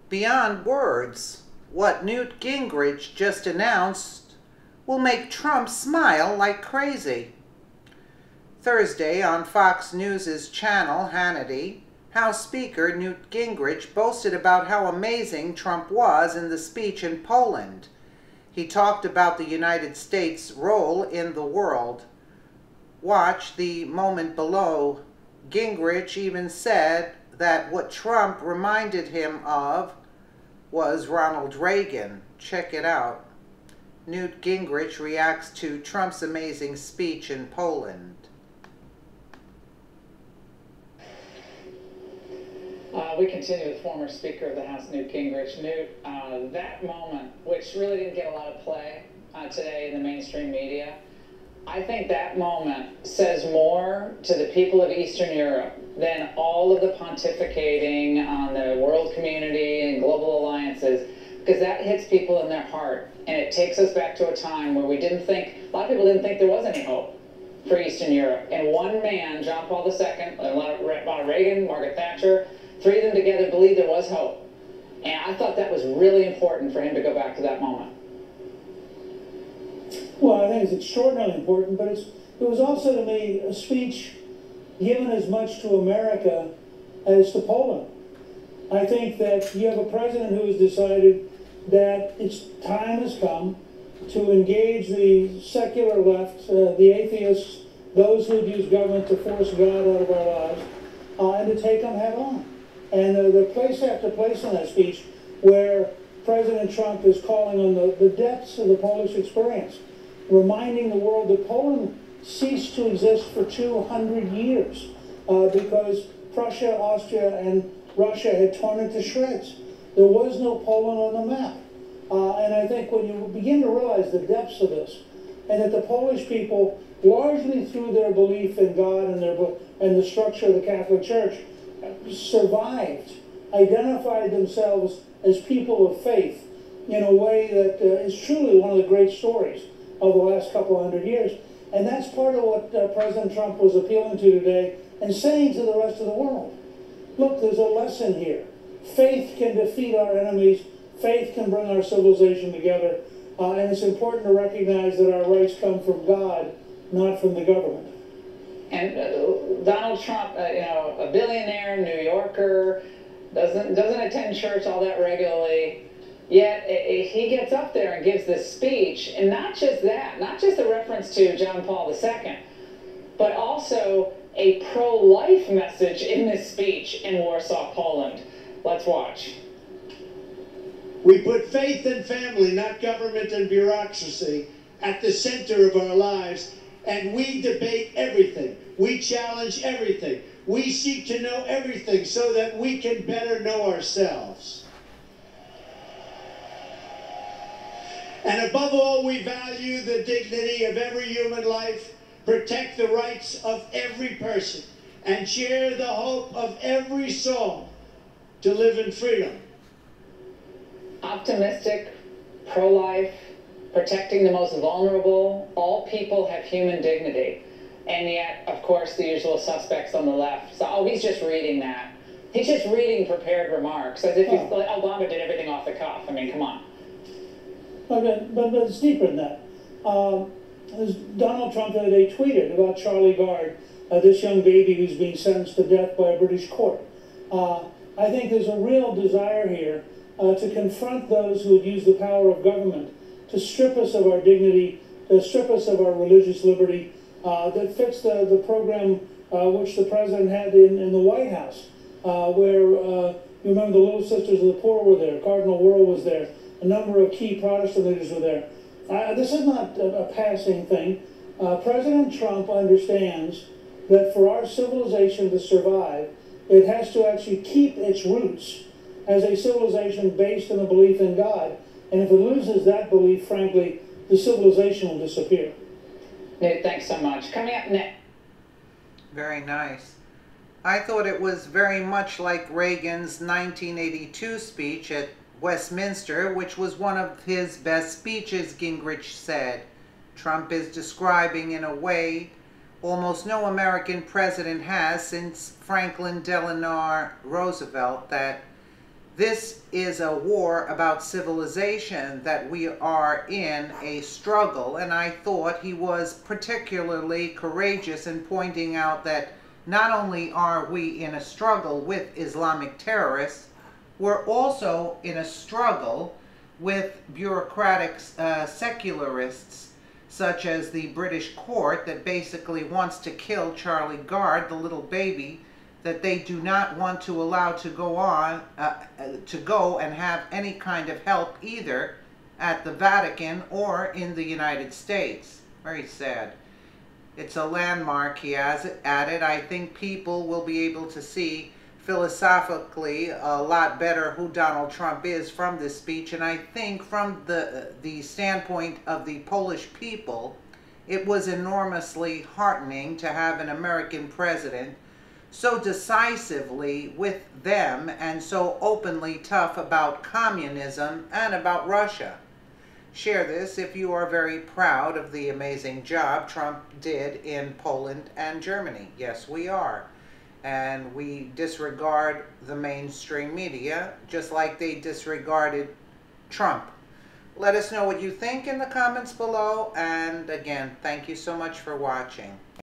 Beyond words, what Newt Gingrich just announced will make Trump smile like crazy. Thursday on Fox News' channel Hannity, House Speaker Newt Gingrich boasted about how amazing Trump was in the speech in Poland. He talked about the United States' role in the world. Watch the moment below. Gingrich even said that what Trump reminded him of was Ronald Reagan. Check it out. Newt Gingrich reacts to Trump's amazing speech in Poland. We continue with former Speaker of the House, Newt Gingrich. Newt, that moment, which really didn't get a lot of play today in the mainstream media, I think that moment says more to the people of Eastern Europe than all of the pontificating on the world community and global alliances, because that hits people in their heart, and it takes us back to a time where a lot of people didn't think there was any hope for Eastern Europe. And one man, John Paul II, Ronald Reagan, Margaret Thatcher, three of them together believed there was hope. And I thought that was really important for him to go back to that moment. Well, I think it's extraordinarily important, but it was also, to me, a speech given as much to America as to Poland. I think that you have a president who has decided that its time has come to engage the secular left, the atheists, those who would use government to force God out of our lives, and to take them head on. And there are place after place in that speech where President Trump is calling on the depths of the Polish experience, reminding the world that Poland ceased to exist for 200 years because Prussia, Austria, and Russia had torn it to shreds. There was no Poland on the map. And I think when you begin to realize the depths of this, and that the Polish people, largely through their belief in God and the structure of the Catholic Church, survived, identified themselves as people of faith in a way that is truly one of the great stories of the last couple of hundred years. And that's part of what President Trump was appealing to today and saying to the rest of the world. Look, there's a lesson here. Faith can defeat our enemies. Faith can bring our civilization together. And it's important to recognize that our rights come from God, not from the government. And Donald Trump, a billionaire, New Yorker, doesn't attend church all that regularly. Yet he gets up there and gives this speech, and not just that, not just a reference to John Paul II, but also a pro-life message in this speech in Warsaw, Poland. Let's watch. We put faith and family, not government and bureaucracy, at the center of our lives, and we debate everything. We challenge everything. We seek to know everything so that we can better know ourselves. And above all, we value the dignity of every human life, protect the rights of every person, and share the hope of every soul to live in freedom. Optimistic, pro-life, protecting the most vulnerable. All people have human dignity. And yet, of course, the usual suspects on the left. So, oh, he's just reading that. He's just reading prepared remarks, as if Obama did everything off the cuff. I mean, come on. Okay, but it's deeper than that. Donald Trump the other day tweeted about Charlie Gard, this young baby who's being sentenced to death by a British court. I think there's a real desire here to confront those who would use the power of government to strip us of our dignity, to strip us of our religious liberty, that fits the program which the president had in the White House, where you remember the Little Sisters of the Poor were there, Cardinal Wuerl was there, a number of key Protestant leaders were there. This is not a passing thing. President Trump understands that for our civilization to survive, it has to actually keep its roots as a civilization based on a belief in God. And if it loses that belief, frankly, the civilization will disappear. Newt, thanks so much. Coming up next. Very nice. I thought it was very much like Reagan's 1982 speech at Westminster, which was one of his best speeches, Gingrich said. Trump is describing in a way almost no American president has since Franklin Delano Roosevelt, that This is a war about civilization, that we are in a struggle, and I thought he was particularly courageous in pointing out that not only are we in a struggle with Islamic terrorists, we're also in a struggle with bureaucratic secularists, such as the British court that basically wants to kill Charlie Gard, the little baby that they do not want to allow to go and have any kind of help either at the Vatican or in the United States. Very sad. It's a landmark, he has added. I think people will be able to see philosophically a lot better who Donald Trump is from this speech, and I think from the standpoint of the Polish people, it was enormously heartening to have an American president so decisively with them and so openly tough about communism and about Russia. Share this if you are very proud of the amazing job Trump did in Poland and Germany. Yes, we are. And we disregard the mainstream media just like they disregarded Trump. Let us know what you think in the comments below, and again, thank you so much for watching.